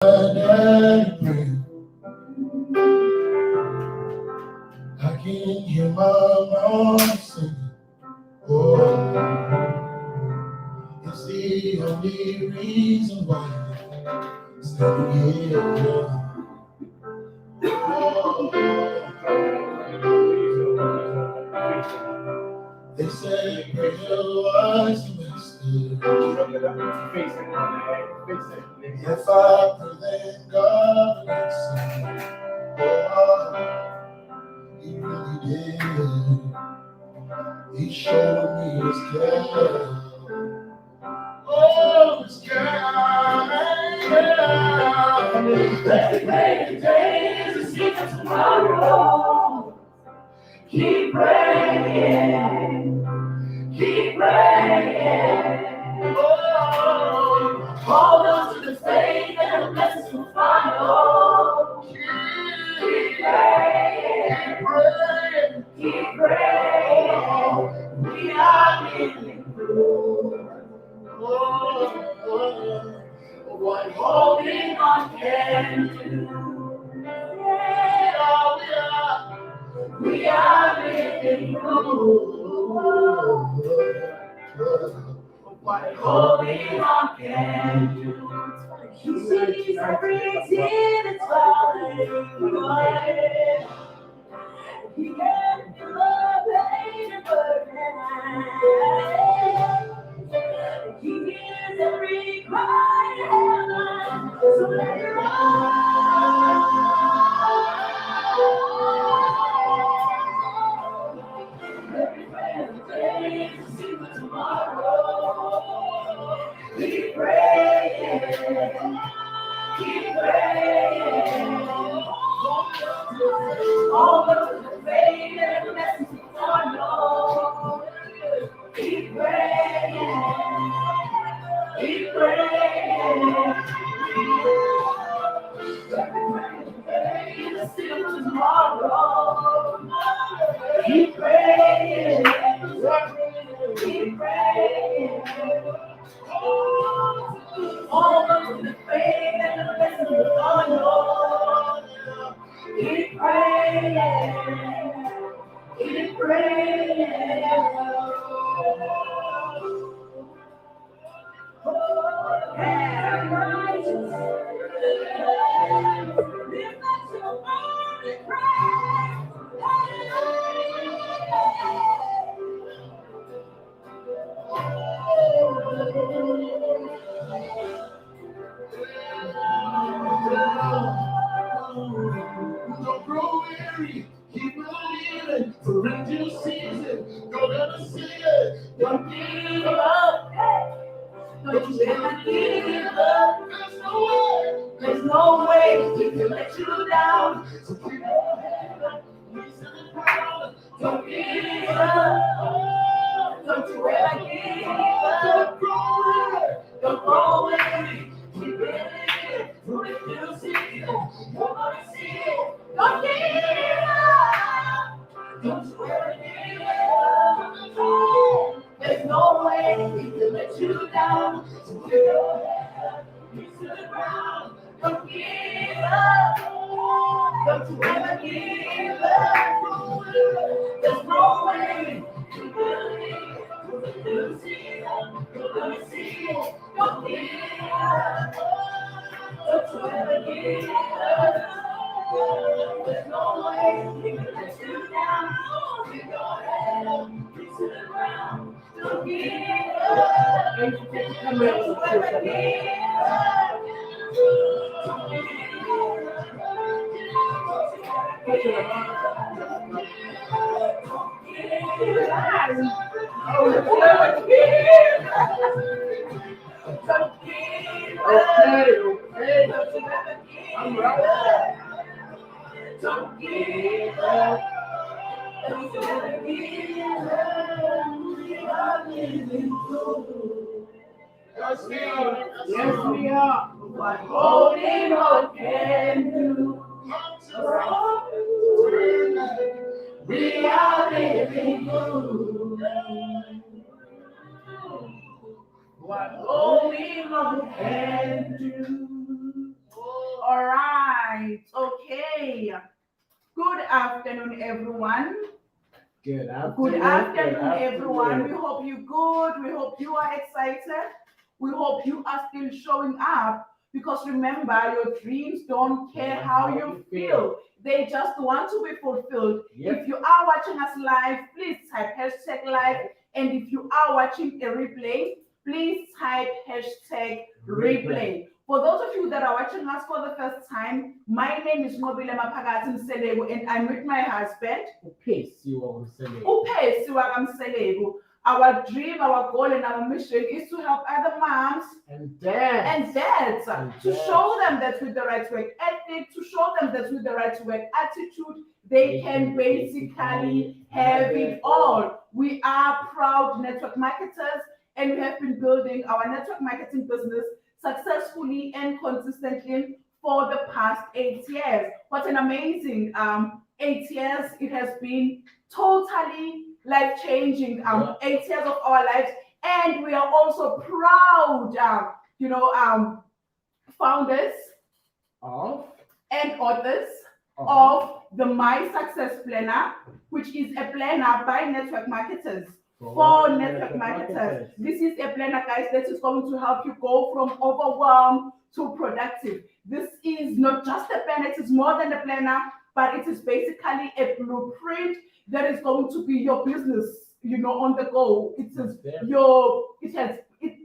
and pray. I can hear my mom singing. Oh, it's the only reason why I'm standing here. Oh, they say prayer was a mistake. If I pray, then God will answer. Oh, He really did. He showed me His care. Oh, His care. Today is a secret tomorrow. Keep praying. Keep praying. Oh, hold on to the faith and the blessings will follow. Keep praying. Keep praying. We are living through. What holding on can do. Yeah, we are living through. What holding on can do. He sees every tear that's falling away. He can feel the pain and burden. He hears every cry in heaven. So let it every prayer today to see for tomorrow. Keep praying. Keep praying. All of the faith and the message I know. Keep praying. Keep praying. Praying to see tomorrow. Keep praying. Keep praying. All of the faith and the blessings on you. Keep praying. Keep praying. And righteous. Lift up your arms and pray. Don't grow weary, keep believing. For in due season, you're gonna see it. Don't give up. Don't you ever give up. There's no way he can let you down. So keep your head up. He's in the ground. Don't give up. Don't you ever give up. Don't grow weary. Keep believing. For in due season, you're gonna see it. Don't give up. Don't you ever give up. There's no way he can let you down. So keep your head up. He's to the ground. Don't give up. Don't you ever give up. There's no way you believe. You see it. You're gonna see it. Don't give up. Don't you ever give up. There's no way he can let you down. Keep your head up. He's to the ground. Don't give up. Don't you ever give up. Okay. I'm right. Don't give up. Don't you ever give up. We are living through. Yes, we are. Yes, we are. What holding on can do. We are living through. What holding on can do. right. Okay. Good afternoon, everyone. Good Good afternoon. afternoon, everyone. We hope you're good. We hope you are excited. We hope you are still showing up because remember, your dreams don't care how you feel. They just want to be fulfilled. Yep. If you are watching us live, please type hashtag live. And if you are watching a replay, please type hashtag replay. For those of you that are watching us for the first time, my name is Mobile Mapagatin Selego and I'm with my husband. Upesiwa Umselego. Our dream, our goal, and our mission is to help other moms and dads to show them that with the right work ethic, to show them that with the right work attitude, they can basically have it all. We are proud network marketers and we have been building our network marketing business successfully and consistently for the past 8 years. What an amazing 8 years. It has been totally life-changing 8 years of our lives, and we are also proud founders of and authors of the My Success Planner, which is a planner by network marketers for network marketers. This is a planner, guys, that is going to help you go from overwhelmed to productive. This is not just a planner, it is more than a planner, but it is basically a blueprint that is going to be your business, on the go. It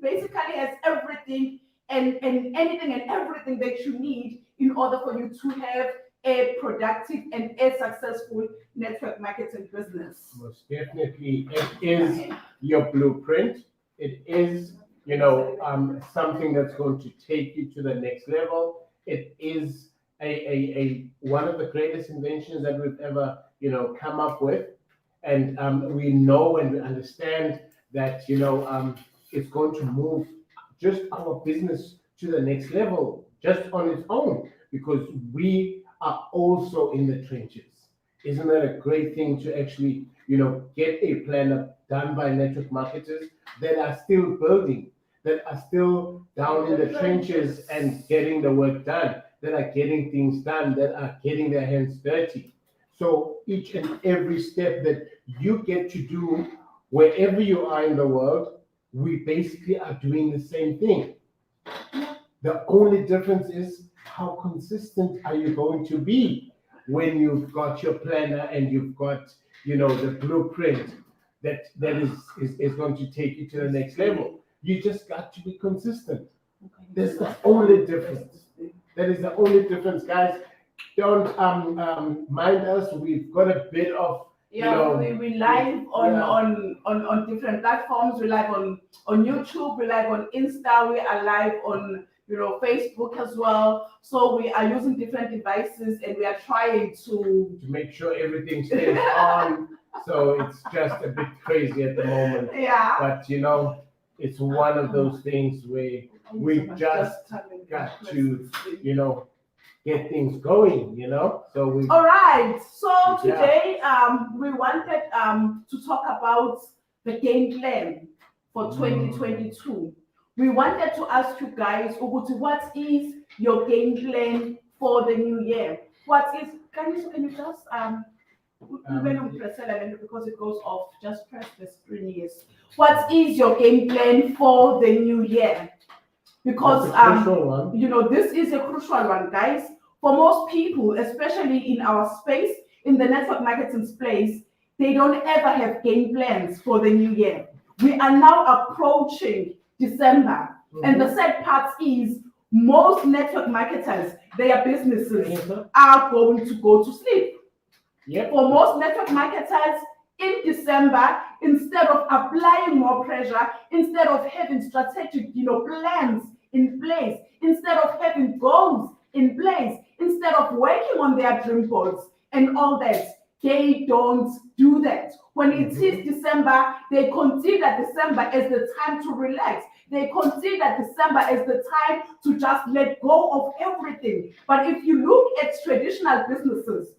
basically has everything and anything and everything that you need in order for you to have a productive and a successful network marketing business. Most definitely, it is your blueprint. It is, something that's going to take you to the next level. It is a one of the greatest inventions that we've ever, come up with, and we know and we understand that, it's going to move just our business to the next level just on its own because we are also in the trenches. Isn't that a great thing to actually, get a planner done by network marketers that are still building, that are still down in the trenches and getting the work done, that are getting things done, that are getting their hands dirty. So each and every step that you get to do wherever you are in the world, we basically are doing the same thing. The only difference is how consistent are you going to be when you've got your planner and you've got, the blueprint that is going to take you to the next level. You just got to be consistent. That's the only difference. That is the only difference, guys. Don't mind us. We've got a bit of we live on different platforms. We live on YouTube. We live on Insta. We are live on Facebook as well. So we are using different devices and we are trying to make sure everything stays on. So it's just a bit crazy at the moment. Yeah. But it's one of those things where we just got to get things going, So we. All right. So today we wanted to talk about the game plan for 2022. We wanted to ask you guys, Uguti, what is your game plan for the new year? What is? Can you just because it goes off, just press the screen. Yes. What is your game plan for the new year? Because this is a crucial one, guys. For most people, especially in our space, in the network marketing space, they don't ever have game plans for the new year. We are now approaching December, and the sad part is most network marketers, their businesses are going to go to sleep. Yep. For most network marketers in December, instead of applying more pressure, instead of having strategic, plans in place, instead of having goals in place, instead of working on their dream boards and all that, they don't do that. When it is December, they consider December as the time to relax. They consider December as the time to just let go of everything. But if you look at traditional businesses,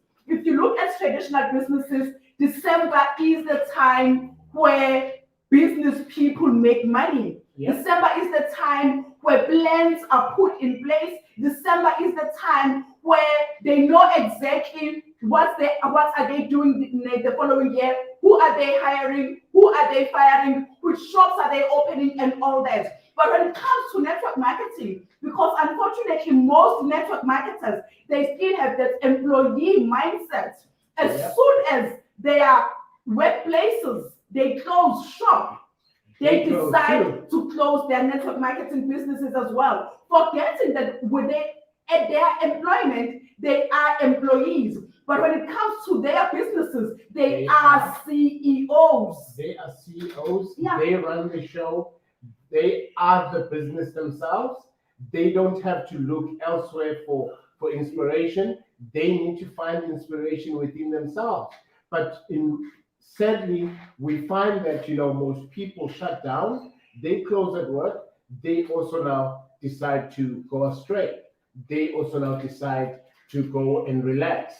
December is the time where business people make money. Yep. December is the time where plans are put in place. December is the time where they know exactly what are they doing the following year, who are they hiring, who are they firing, which shops are they opening, and all that. But when it comes to network marketing, because unfortunately most network marketers, they still have that employee mindset. As soon as their workplaces, they close shop, they decide to close their network marketing businesses as well, forgetting that when they at their employment, they are employees. But when it comes to their businesses, they are CEOs. They are CEOs. Yeah. They run the show. They are the business themselves. They don't have to look elsewhere for inspiration. They need to find inspiration within themselves. But sadly, we find that most people shut down. They close at work. They also now decide to go astray. They also now decide to go and relax.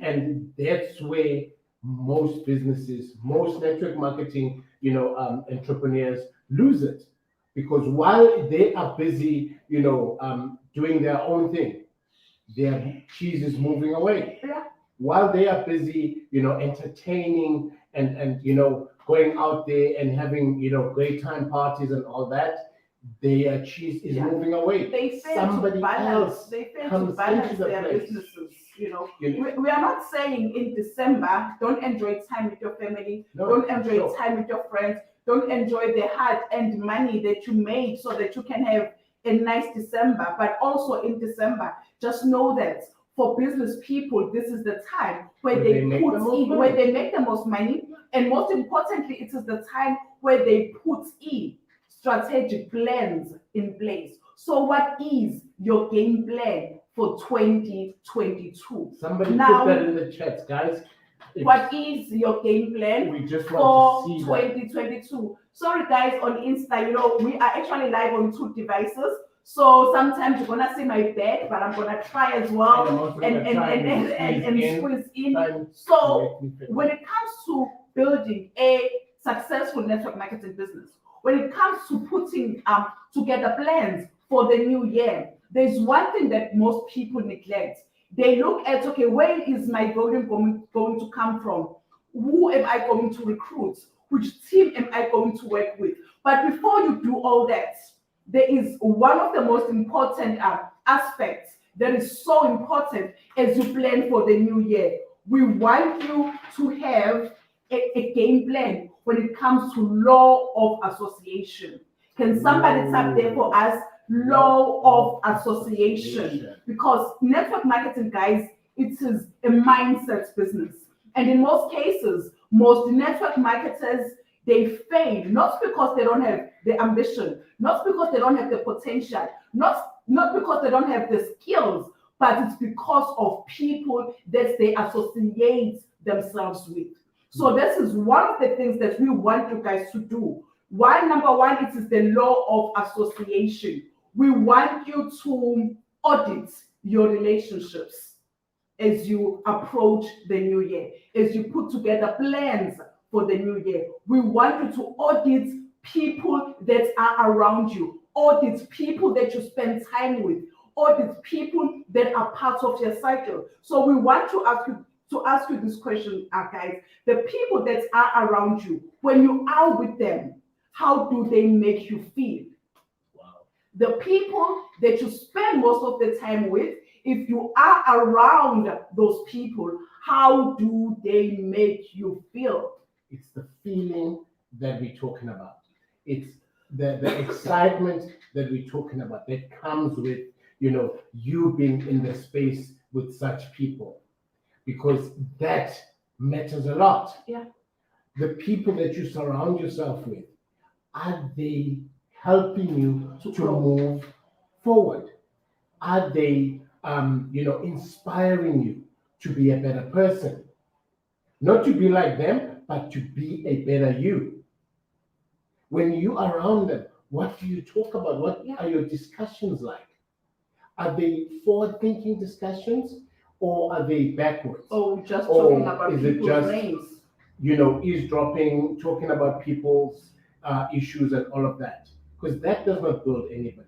And that's where most businesses, most network marketing, entrepreneurs lose it. Because while they are busy, doing their own thing, their cheese is moving away. Yeah. While they are busy, entertaining and going out there and having, great time parties and all that, their cheese is moving away. They fail Somebody to balance. else They fail comes to balance into the their place. businesses. We are not saying in December don't enjoy time with your family, don't enjoy time with your friends, don't enjoy the hard-earned money that you made so that you can have a nice December. But also in December, just know that for business people, this is the time where they put in, where they make the most money, and most importantly, it is the time where they put in strategic plans in place. So what is your game plan for 2022? Somebody Now, put that in the chat, guys. What is your game plan We just for want to see 2022? Sorry guys, on Insta, we are actually live on 2 devices. So sometimes you're gonna see my back, but I'm gonna try as well and squeeze in. So when it comes to building a successful network marketing business, when it comes to putting together plans for the new year, there's one thing that most people neglect. They look at, okay, where is my volume going to come from? Who am I going to recruit? Which team am I going to work with? But before you do all that, there is one of the most important aspects that is so important as you plan for the new year. We want you to have a game plan when it comes to law of association. Can somebody type there for us? Law of association. Because network marketing, guys, it is a mindset business. And in most cases, most network marketers, they fail, not because they don't have the ambition, not because they don't have the potential, not because they don't have the skills, but it's because of people that they associate themselves with. So this is one of the things that we want you guys to do. Number one, it is the law of association. We want you to audit your relationships as you approach the new year, as you put together plans for the new year. We want you to audit people that are around you, audit people that you spend time with, audit people that are part of your cycle. So we want to ask you this question, guys. The people that are around you, when you are with them, how do they make you feel? The people that you spend most of the time with, if you are around those people, how do they make you feel? It's the feeling that we're talking about. It's the excitement that we're talking about that comes with, you being in the space with such people, because that matters a lot. Yeah. The people that you surround yourself with, are they helping you to move forward? Are they, inspiring you to be a better person? Not to be like them, but to be a better you. When you are around them, what do you talk about? What are your discussions like? Are they forward-thinking discussions, or are they backwards? Oh, just talking about people's names. Eavesdropping, talking about people's issues and all of that, because that does not build anybody.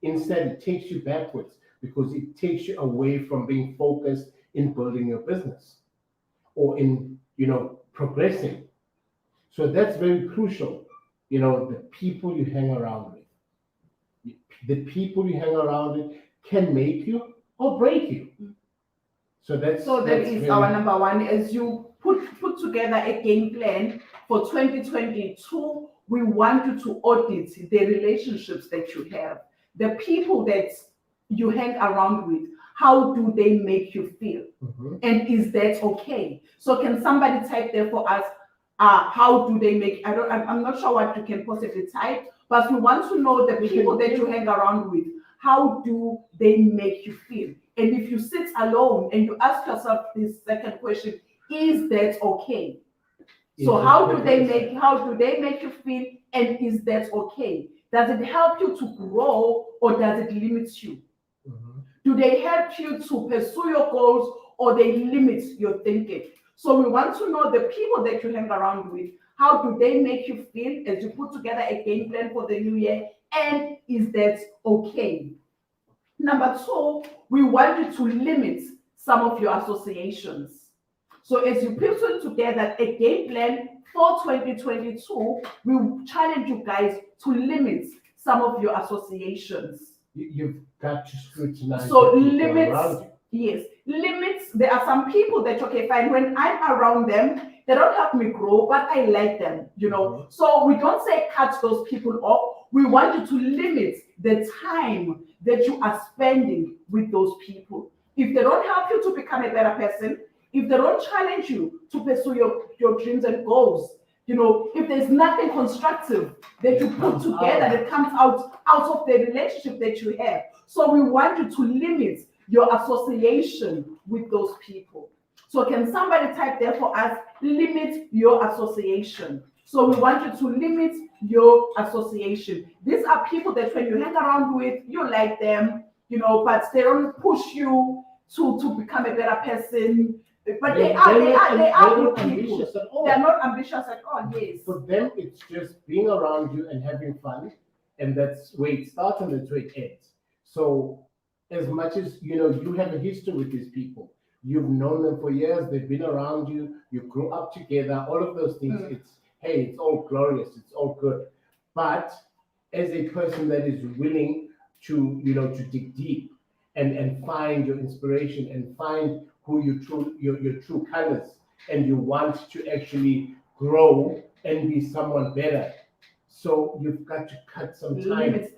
Instead, it takes you backwards. because it takes you away from being focused in building your business or in, progressing. So that's very crucial. The people you hang around with. The people you hang around with can make you or break you. So that is our number one. As you put together a game plan for 2022, we want you to audit the relationships that you have, the people that you hang around with. How do they make you feel? And is that okay? So can somebody type there for us? How do they make? I'm not sure what you can possibly type, but we want to know the people that you hang around with. How do they make you feel? And if you sit alone and you ask yourself this second question, is that okay? So how do they make you feel, and is that okay? Does it help you to grow, or does it limit you? Do they help you to pursue your goals, or they limit your thinking? So we want to know the people that you hang around with. How do they make you feel as you put together a game plan for the new year? And is that okay? Number two, we want you to limit some of your associations. So as you put together a game plan for 2022, we challenge you guys to limit some of your associations. You've got to scrutinize. So limits, yes, limits. There are some people that, okay, fine, when I'm around them, they don't help me grow, but I like them, So we don't say cut those people off. We want you to limit the time that you are spending with those people. If they don't help you to become a better person, if they don't challenge you to pursue your dreams and goals, if there's nothing constructive that you put together that comes out of the relationship that you have. So we want you to limit your association with those people. So can somebody type there for us, limit your association? So we want you to limit your association. These are people that when you hang around with, you like them, but they don't push you to become a better person. But they are good people. They are not ambitious at all. Yes. For them, it's just being around you and having fun, and that's where it starts and that's where it ends. So, as much as you have a history with these people, you've known them for years, they've been around you, you grew up together, all of those things. It's all glorious, it's all good. But as a person that is willing to dig deep and find your inspiration and find who your true colors, and you want to actually grow and be someone better. So you've got to cut some time.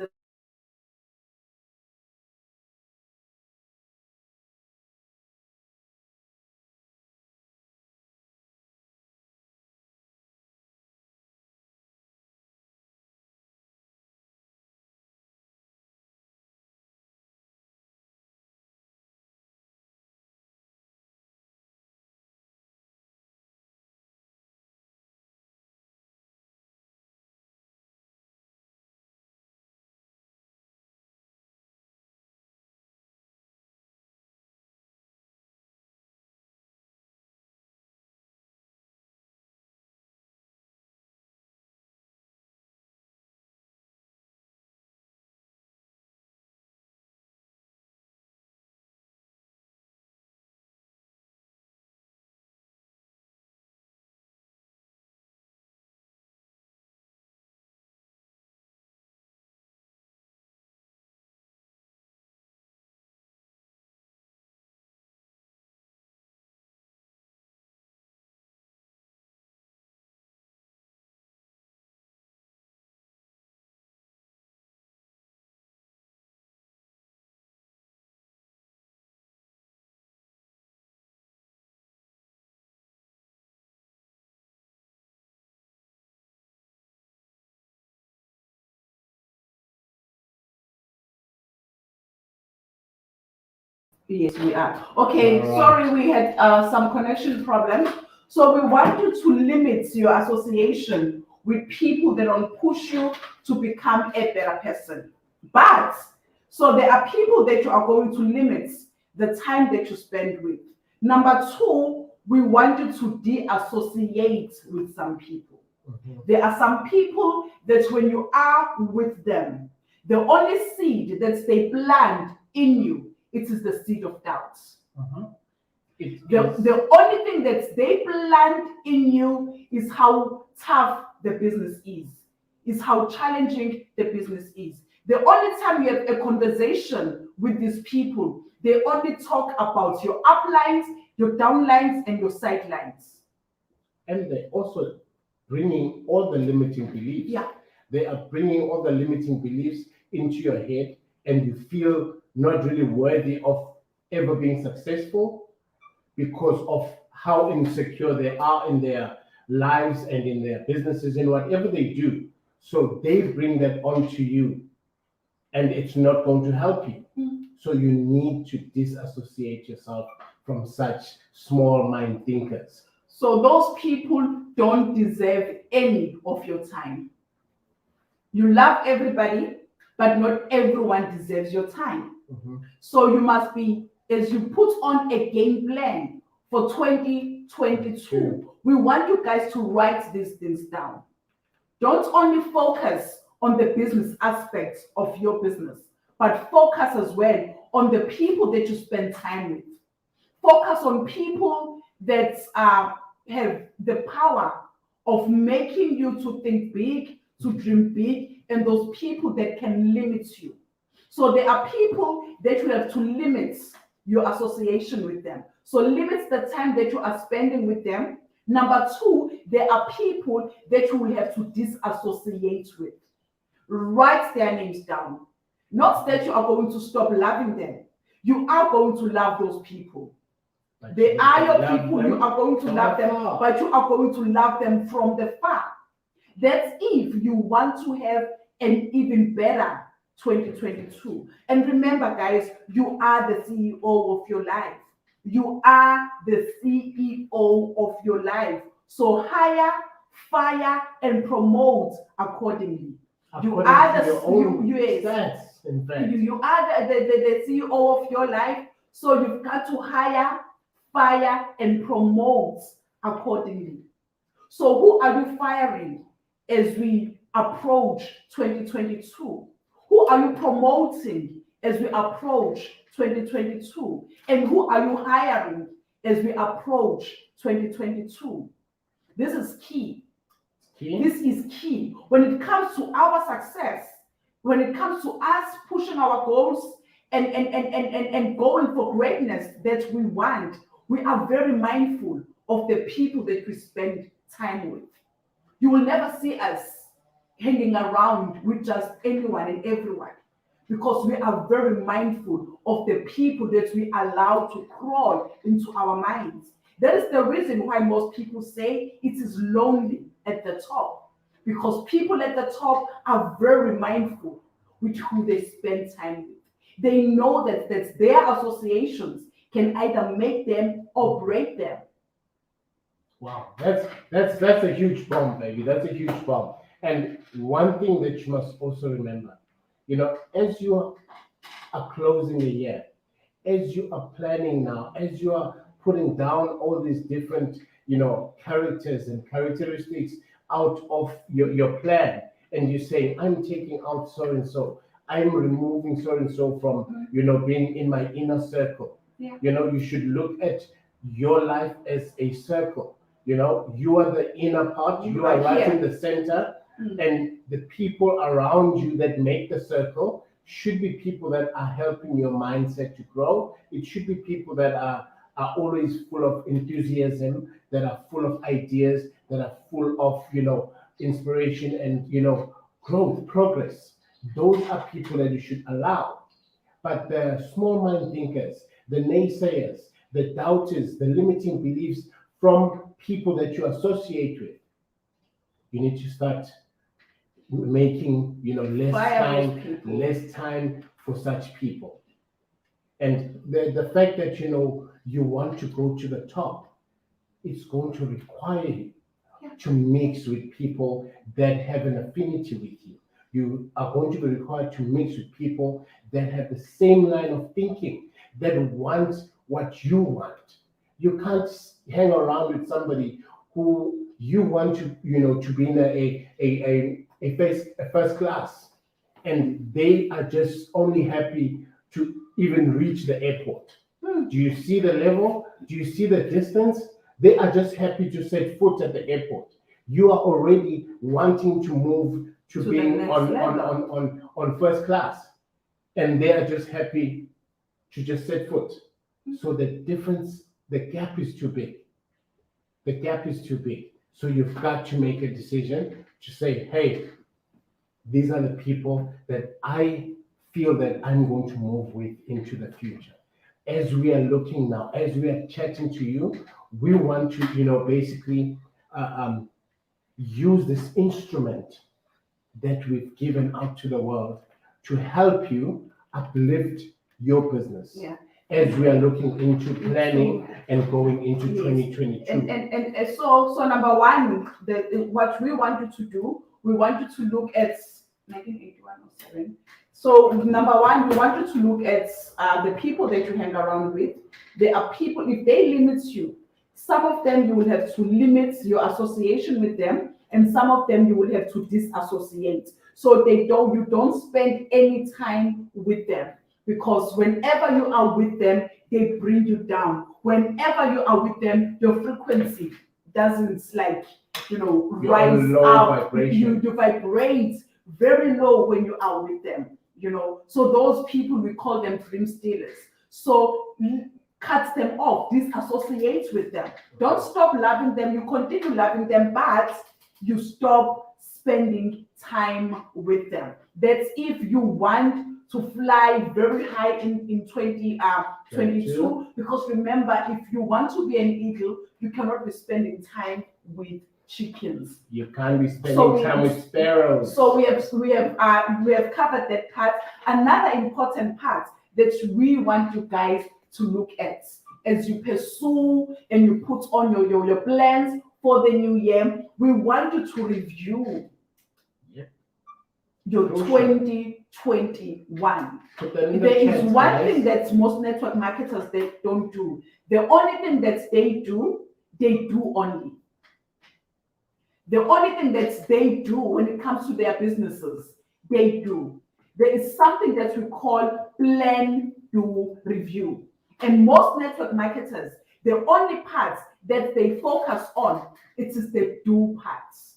Yes, we are. Okay, sorry, we had some connection problems. So we want you to limit your association with people that don't push you to become a better person. But, so there are people that you are going to limit the time that you spend with. Number two, we want you to de-associate with some people. There are some people that when you are with them, the only seed that they plant in you it is the seed of doubt. It The, is- the only thing that they plant in you is how tough the business is how challenging the business is. The only time you have a conversation with these people, they only talk about your uplines, your downlines, and your sidelines. and they're also bringing all the limiting beliefs. Yeah. They are bringing all the limiting beliefs into your head, and you feel not really worthy of ever being successful because of how insecure they are in their lives and in their businesses and whatever they do. So they bring that onto you, and it's not going to help you. So you need to disassociate yourself from such small mind thinkers. So those people don't deserve any of your time. You love everybody, but not everyone deserves your time. So you must be, as you put on a game plan for 2022, we want you guys to write these things down. Don't only focus on the business aspects of your business, but focus as well on the people that you spend time with. Focus on people that have the power of making you to think big, to dream big, and those people that can limit you. So there are people that you have to limit your association with them. So limit the time that you are spending with them. Number two, there are people that you will have to disassociate with. Write their names down. Not that you are going to stop loving them. You are going to love those people. But They you are can your love people. them You are going to from love them, afar. but you are going to love them from the far. That's if you want to have an even better 2022. And remember, guys, you are the CEO of your life. You are the CEO of your life. So hire, fire, and promote accordingly. You According are to the your own yes. stats, in fact. You are the CEO of your life. So you've got to hire, fire, and promote accordingly. So who are you firing as we approach 2022? Who are you promoting as we approach 2022? And who are you hiring as we approach 2022? This is key. Okay? This is key. When it comes to our success, when it comes to us pushing our goals and going for greatness that we want, we are very mindful of the people that we spend time with. You will never see us hanging around with just anyone and everyone, because we are very mindful of the people that we allow to crawl into our minds. That is the reason why most people say it is lonely at the top, because people at the top are very mindful with who they spend time with. They know that their associations can either make them or break them. Wow, that's a huge bomb, baby. That's a huge bomb. And one thing that you must also remember, as you are closing the year, as you are planning now, as you are putting down all these different, characters and characteristics out of your plan, and you say, I'm taking out so and so, I'm removing so and so from, being in my inner circle. Yeah. You should look at your life as a circle. You are the inner part, you are right in the center, and the people around you that make the circle should be people that are helping your mindset to grow. It should be people that are always full of enthusiasm, that are full of ideas, that are full of, inspiration and, growth, progress. Those are people that you should allow. But the small mind thinkers, the naysayers, the doubters, the limiting beliefs from people that you associate with, you need to start making less time for such people. And the fact that you want to go to the top, it's going to require you to mix with people that have an affinity with you. You are going to be required to mix with people that have the same line of thinking, that want what you want. You can't hang around with somebody who you want to, to be in a first class, and they are just only happy to, even reach the airport. Hmm. Do you see the level? Do you see the distance? They are just happy to set foot at the airport. You are already wanting to move to the being next on level. on first class, and they are just happy to just set foot. So the difference, the gap is too big. The gap is too big. So you've got to make a decision to say, hey, these are the people that I feel that I'm going to move with into the future. As we are looking now, as we are chatting to you, we want to, basically use this instrument that we've given out to the world to help you uplift your business. Yeah. As we are looking into planning and going into Yes. 2022. And so number one, what we want you to do, we want you to look at 1981 or 7. So number one, we want you to look at the people that you hang around with. There are people, if they limit you, some of them you will have to limit your association with them, and some of them you will have to disassociate. So you don't spend any time with them, because whenever you are with them, they bring you down. Whenever you are with them, your frequency doesn't You're rise on low up. vibration. You vibrate very low when you are with them. So those people, we call them dream stealers. So cut them off, disassociate with them. Don't stop loving them. You continue loving them, but you stop spending time with them. That's if you want to fly very high in 2022, because remember, if you want to be an eagle, you cannot be spending time with chickens. You can't be spending time with sparrows. So we have covered that part. Another important part that we want you guys to look at as you pursue and you put on your plans for the new year, we want you to review your 2021. There is one thing that most network marketers, they don't do. The only thing that they do only. The only thing that they do when it comes to their businesses, they do. There is something that we call plan, do, review. And most network marketers, the only parts that they focus on, it is the do parts.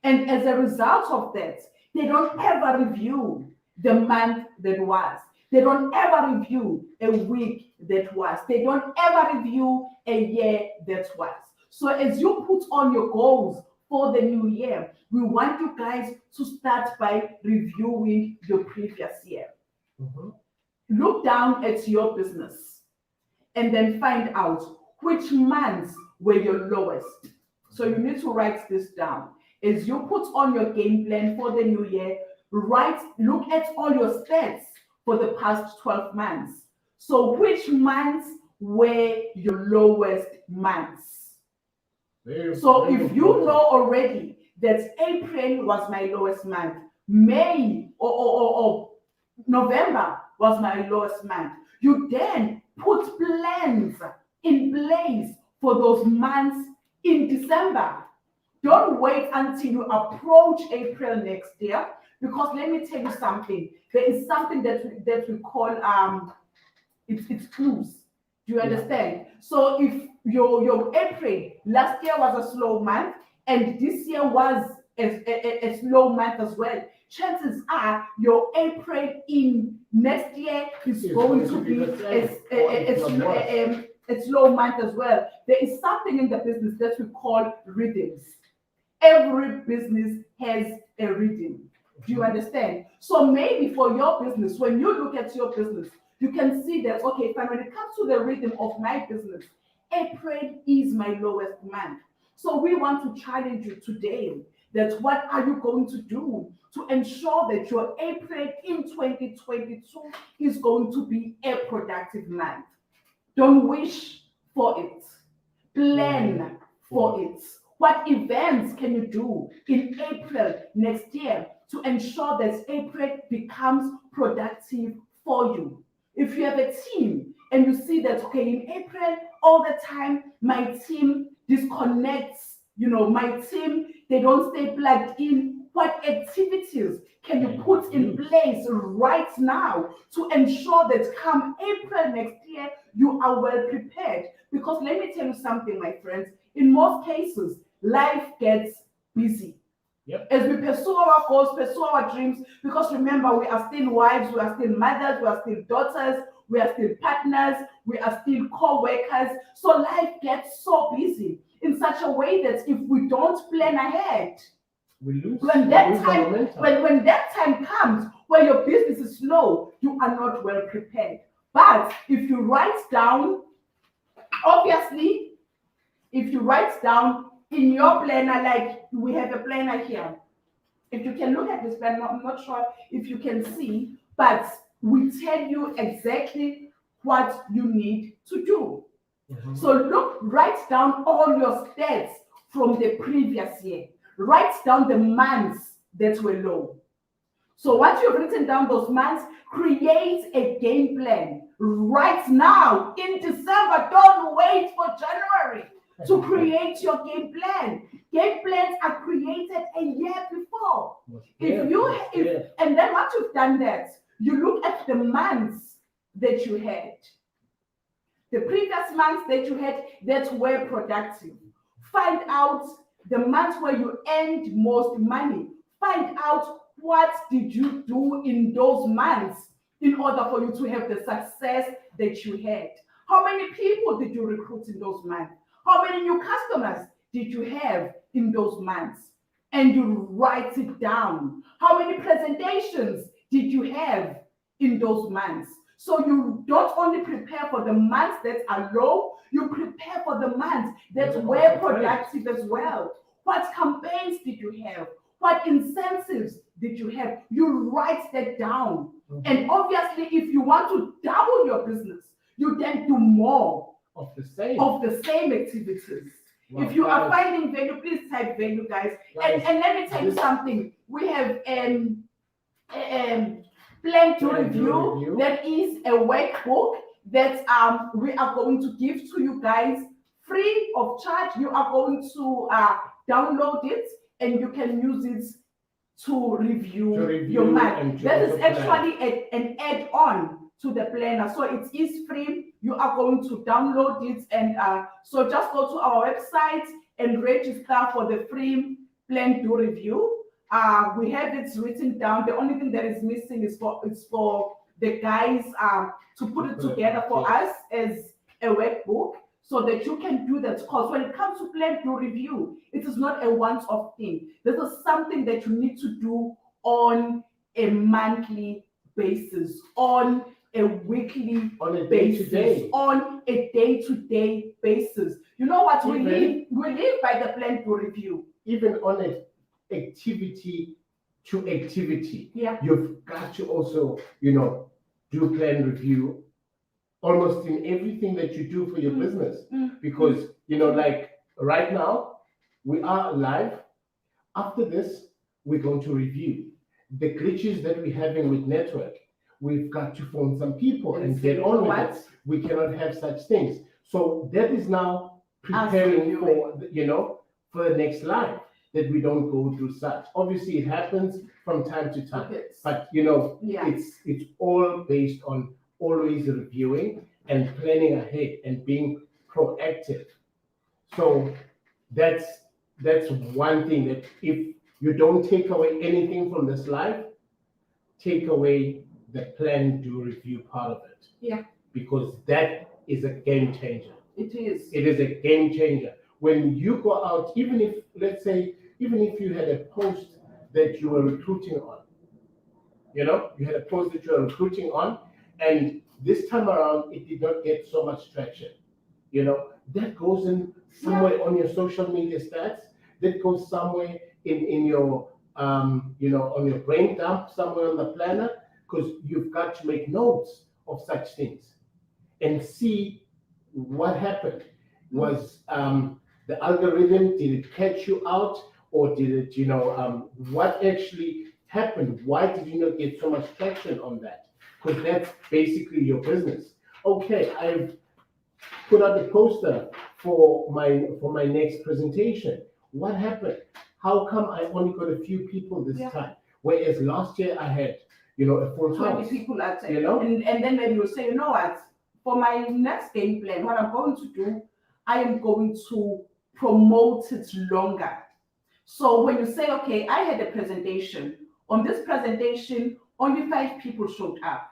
And as a result of that, they don't ever review the month that was. They don't ever review a week that was. They don't ever review a year that was. So as you put on your goals for the new year, we want you guys to start by reviewing your previous year. Mhm. Look down at your business and then find out which months were your lowest. So you need to write this down. As you put on your game plan for the new year, look at all your stats for the past 12 months. So which months were your lowest months? So if you know already that April was my lowest month, May or November was my lowest month, you then put plans in place for those months in December. Don't wait until you approach April next year, because let me tell you something. There is something that we call it's clues. Do you understand? So if your April last year was a slow month and this year was a slow month as well, chances are your April in next year is going to be a slow month as well. There is something in the business that we call rhythms. Every business has a rhythm. Do you understand? So maybe for your business, when you look at your business, you can see that, okay, fine, when it comes to the rhythm of my business, April is my lowest month. So we want to challenge you today that what are you going to do to ensure that your April in 2022 is going to be a productive month. Don't wish for it. Plan for it. What events can you do in April next year to ensure that April becomes productive for you? If you have a team and you see that, okay, in April, all the time, my team disconnects, my team, they don't stay plugged in. What activities can you put in place right now to ensure that come April next year, you are well prepared? Because let me tell you something, my friends, in most cases, life gets busy. Yep. As we pursue our goals, pursue our dreams, because remember, we are still wives, we are still mothers, we are still daughters, we are still partners, we are still co-workers. So life gets so busy in such a way that if we don't plan ahead, when that time comes where your business is slow, you are not well prepared. But if you write down, obviously, if you write down in your planner, like we have a planner here. If you can look at this planner, I'm not sure if you can see, but we tell you exactly what you need to do. So look, write down all your stats from the previous year. Write down the months that were low. So once you've written down those months, create a game plan right now in December. Don't wait for January to create your game plan. Game plans are created a year before. And then once you've done that, you look at the months that you had. The previous months that you had that were productive. Find out the months where you earned most money. Find out what did you do in those months in order for you to have the success that you had. How many people did you recruit in those months? How many new customers did you have in those months? And you write it down. How many presentations did you have in those months? So you don't only prepare for the months that are low, you prepare for the months that were productive as well. What campaigns did you have? What incentives did you have? You write that down. And obviously, if you want to double your business, you then do more of the same activities. Wow, if you are finding value, please type value, guys. And let me tell you something. We have Plan to Review. That is a workbook that we are going to give to you guys free of charge. You are going to download it and you can use it to review your month. That is actually an add-on to the planner. So it is free. You are going to download it. And so just go to our website and register for the free Plan to Review. We have it written down. The only thing that is missing is for the guys to put it together for us as a workbook so that you can do that. Because when it comes to Plan to Review, it is not a once-off thing. This is something that you need to do on a monthly basis, on a weekly basis, on a day-to-day basis. You know what? We live by the Plan to Review. Even on it. Activity to activity. Yeah. You've got to also, do plan review almost in everything that you do for your business. Because, like right now, we are live. After this, we're going to review the glitches that we're having with network. We've got to phone some people and get on with it. We cannot have such things. So that is now preparing for the next live. That we don't go through such. Obviously, it happens from time to time, but it's all based on always reviewing and planning ahead and being proactive. So that's one thing that if you don't take away anything from this life, take away the plan, do review part of it. Yeah. Because that is a game changer. It is. It is a game changer. When you go out, even if, let's say, even if you had a post that you were recruiting on, you had a post that you were recruiting on, and this time around it did not get so much traction, that goes in somewhere on your social media stats, that goes somewhere in your, on your brain dump, somewhere on the planner, because you've got to make notes of such things and see what happened. Was the algorithm, did it catch you out? Or did it, what actually happened? Why did you not get so much traction on that? Because that's basically your business. Okay, I've put out a poster for my next presentation. What happened? How come I only got a few people this Yeah. time? Whereas last year I had, a full 20 house. people at You know? and then maybe you'll say, you know what, for my next game plan, what I'm going to do, I am going to promote it longer. So when you say, okay, I had a presentation, on this presentation, only 5 people showed up.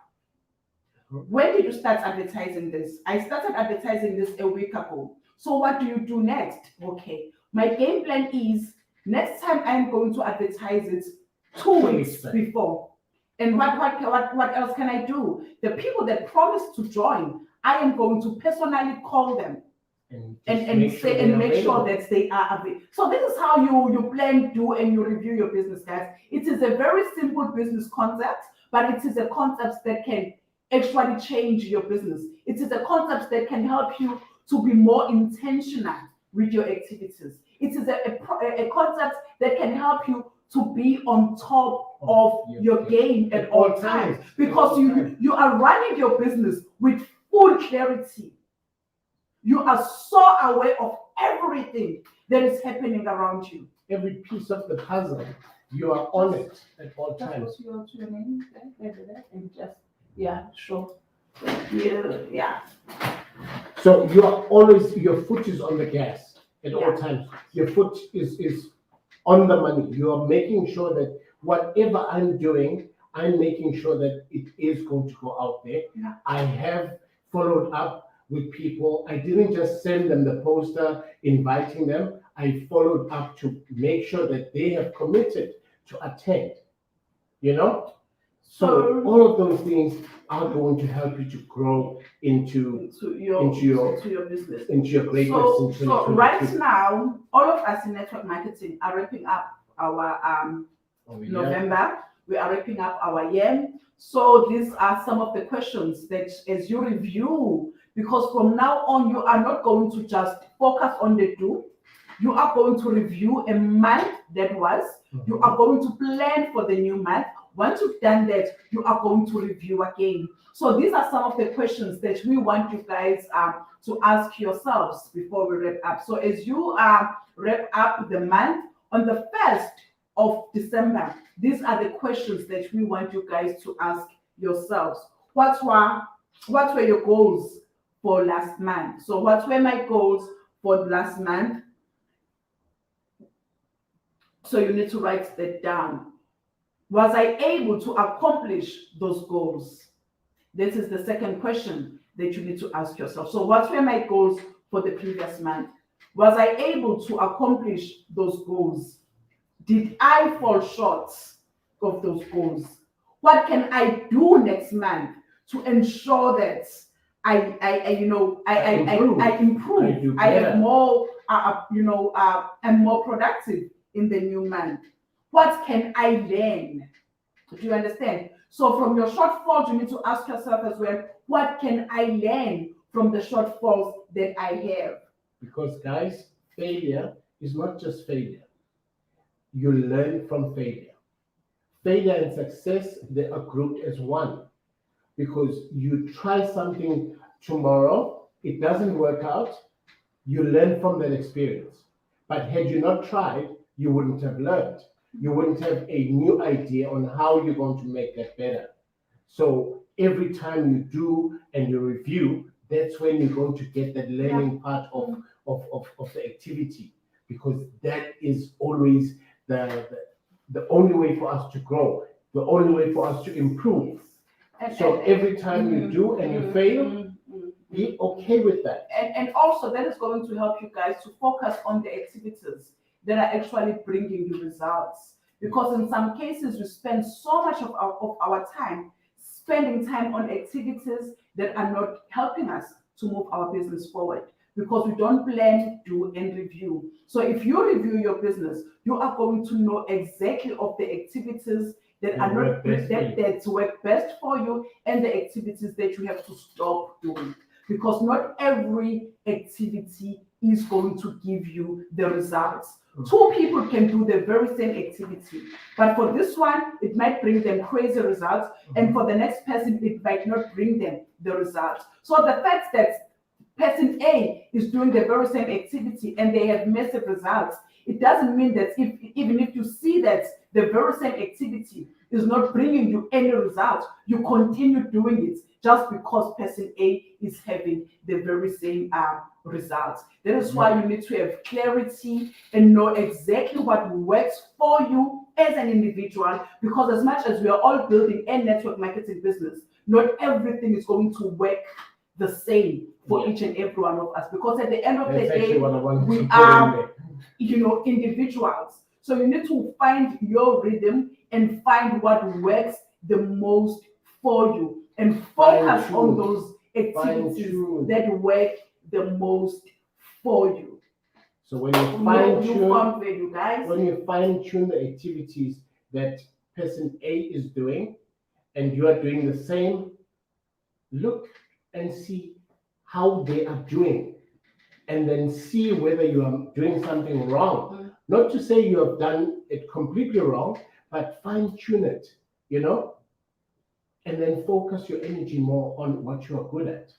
When did you start advertising this? I started advertising this a week ago. So what do you do next? Okay, my game plan is next time I'm going to advertise it 2 weeks before. And what else can I do? The people that promised to join, I am going to personally call them and make sure that they are available. So this is how you plan, do, and you review your business, guys. It is a very simple business concept, but it is a concept that can actually change your business. It is a concept that can help you to be more intentional with your activities. It is a concept that can help you to be on top of your game at all times, because you are running your business with full clarity. You are so aware of everything that is happening around you. Every piece of the puzzle, you are on it at all times. Your name, and just sure. Yeah. So you are always, your foot is on the gas at all times. Your foot is on the money. You are making sure that whatever I'm doing, I'm making sure that it is going to go out there. Yeah. I have followed up with people. I didn't just send them the poster inviting them. I followed up to make sure that they have committed to attend. So all of those things are going to help you to grow into your business, into your greatness. So right now, all of us in network marketing are wrapping up our November. We are wrapping up our year. So these are some of the questions that, as you review, because from now on you are not going to just focus on the do. You are going to review a month that was. You are going to plan for the new month. Once you've done that, you are going to review again. So these are some of the questions that we want you guys to ask yourselves before we wrap up. So as you wrap up the month, on the 1st of December, these are the questions that we want you guys to ask yourselves. What were your goals for last month? So what were my goals for last month? So you need to write that down. Was I able to accomplish those goals? This is the second question that you need to ask yourself. So what were my goals for the previous month? Was I able to accomplish those goals? Did I fall short of those goals? What can I do next month to ensure that I improve? I am more, I'm more productive in the new month. What can I learn? Do you understand? So from your shortfalls, you need to ask yourself as well, what can I learn from the shortfalls that I have? Because guys, failure is not just failure. You learn from failure. Failure and success, they are grouped as one. Because you try something tomorrow, it doesn't work out, you learn from that experience. But had you not tried, you wouldn't have learned. You wouldn't have a new idea on how you're going to make that better. So every time you do and you review, that's when you're going to get that learning part of the activity, because that is always the only way for us to grow, the only way for us to improve. So every time you do and you fail, be okay with that. And also that is going to help you guys to focus on the activities that are actually bringing you results. Because in some cases, we spend so much of our time spending time on activities that are not helping us to move our business forward, because we don't plan, do, and review. So if you review your business, you are going to know exactly of the activities that are not that work best for you, and the activities that you have to stop doing. Because not every activity is going to give you the results. Two people can do the very same activity, but for this one, it might bring them crazy results, and for the next person, it might not bring them the results. So the fact that person A is doing the very same activity and they have massive results, it doesn't mean that even if you see that the very same activity is not bringing you any results, you continue doing it just because person A is having the very same results. That is why you need to have clarity and know exactly what works for you as an individual, because as much as we are all building a network marketing business, not everything is going to work the same for each and every one of us, because at the end of the day, we are individuals. So you need to find your rhythm and find what works the most for you and focus on those activities that work the most for you. So when you fine tune the activities that person A is doing and you are doing the same, look and see how they are doing, and then see whether you are doing something wrong. Not to say you have done it completely wrong, but fine tune it, and then focus your energy more on what you are good at.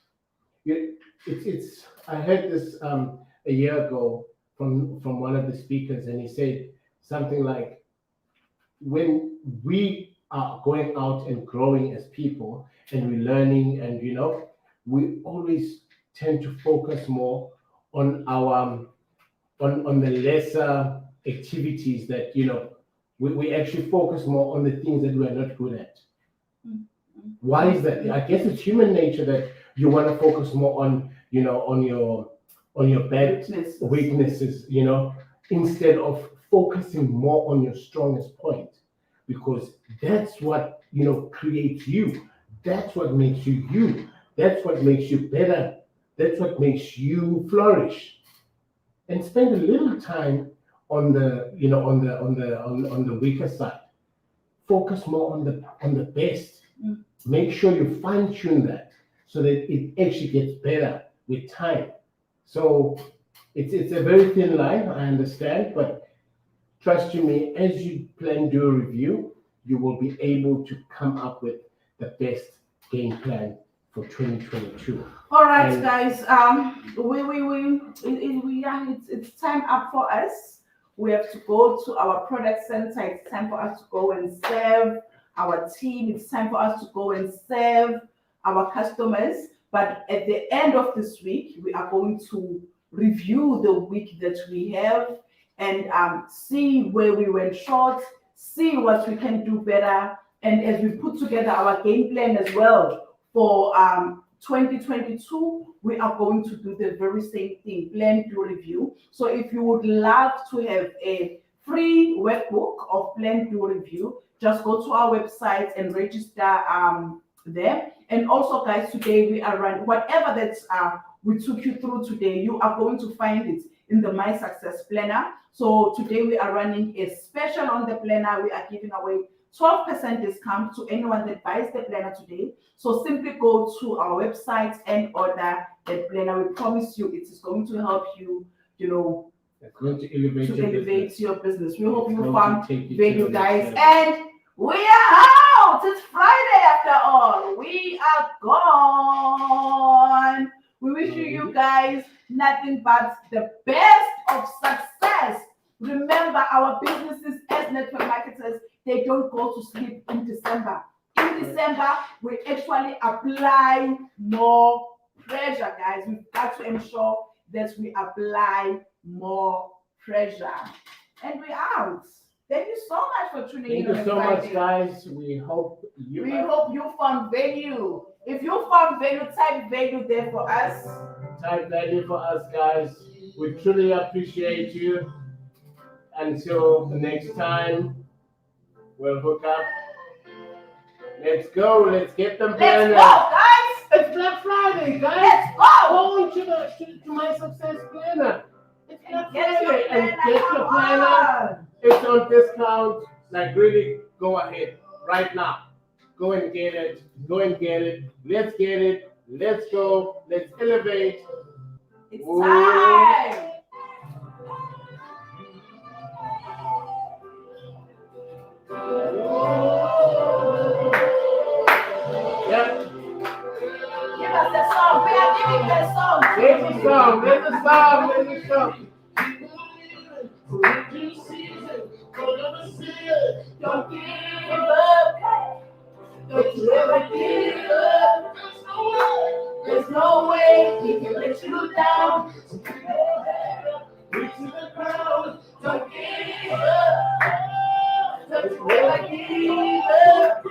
I heard this a year ago from one of the speakers, and he said something like, when we are going out and growing as people and we're learning, and we always tend to focus more on our on the lesser activities that we actually focus more on the things that we are not good at. Why is that? I guess it's human nature that you want to focus more on your bad weaknesses, instead of focusing more on your strongest point, because that's what creates you. That's what makes you you. That's what makes you better. That's what makes you flourish. And spend a little time on the on the weaker side. Focus more on the best. Make sure you fine tune that so that it actually gets better with time. So it's a very thin line, I understand, but trust you me, as you plan do a review, you will be able to come up with the best game plan for 2022. All right, guys. It's time up for us. We have to go to our product center. It's time for us to go and serve our team. It's time for us to go and serve our customers. But at the end of this week, we are going to review the week that we have and see where we went short, see what we can do better. And as we put together our game plan as well for 2022, we are going to do the very same thing, plan, do, review. So if you would love to have a free workbook of plan, do, review, just go to our website and register there. And also, guys, today we are running whatever that we took you through today, you are going to find it in the My Success Planner. So today we are running a special on the planner. We are giving away 12% discount to anyone that buys the planner today. So simply go to our website and order the planner. We promise you it is going to help you, it's going to elevate your business. We hope you found value, guys. And we are out. It's Friday after all. We are gone. We wish you guys nothing but the best of success. Remember, our businesses as network marketers, they don't go to sleep in December. In December, we actually apply more pressure, guys. We've got to ensure that we apply more pressure. And we're out. Thank you so much for tuning in. Thank you so much, guys. We hope you found value. If you found value, type value there for us. Type value for us, guys. We truly appreciate you. Until the next time, we'll hook up. Let's go. Let's get them planned. Let's go, guys. It's Black Friday, guys. Let's go. Go to My Success Planner. It's Black Friday, and get your planner. It's on discount. Like, really, go ahead right now. Go and get it. Go and get it. Let's get it. Let's go. Let's elevate. It's time. Yep. Give us the song. Give me that song. There's a song. There's a song. There's a song. Don't give up. Don't you ever give up. There's no way he can let you down. Reach to the ground. Don't give up. Don't you ever give up.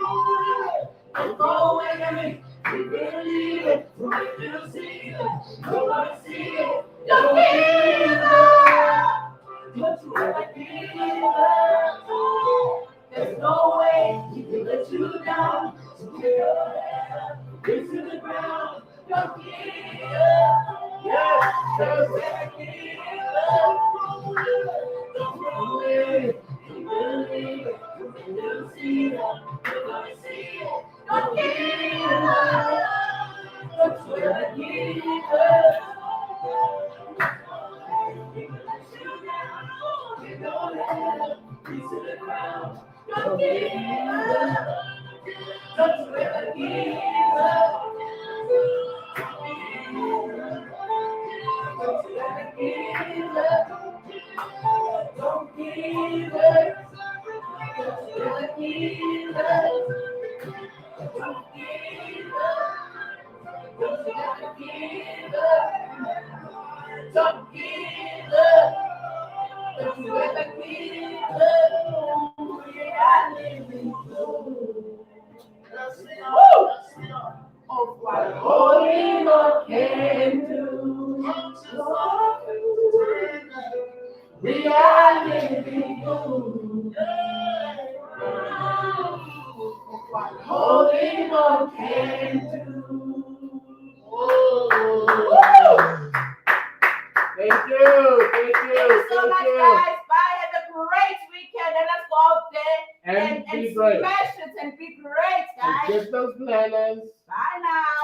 Don't go away. We believe it. We'll see it. Nobody see it. Don't give up. Don't you ever give up. There's no way he can let you down. So put your head up, reach to the ground. Don't give up. Yes. Don't ever give up. Don't throw away. You believe it. You'll see it. You're gonna see it. Don't give up. Don't you ever give up. He can let you down. Put your head up, reach to the ground. Don't give up. Don't you ever give up. Don't you ever give up. Don't give up. Don't you ever give up. Don't give up. Don't you ever give up. Don't give up. Don't you ever give up. I live in you. Woo! Of what holy Lord can do. We are living you. Of what holy Lord can do. Woo! Thank you. Thank Thank you so much, Thank you. guys. Bye. Have a great weekend. And let's go out there And and be great. smash it and be great, And guys. get those planners. Bye now.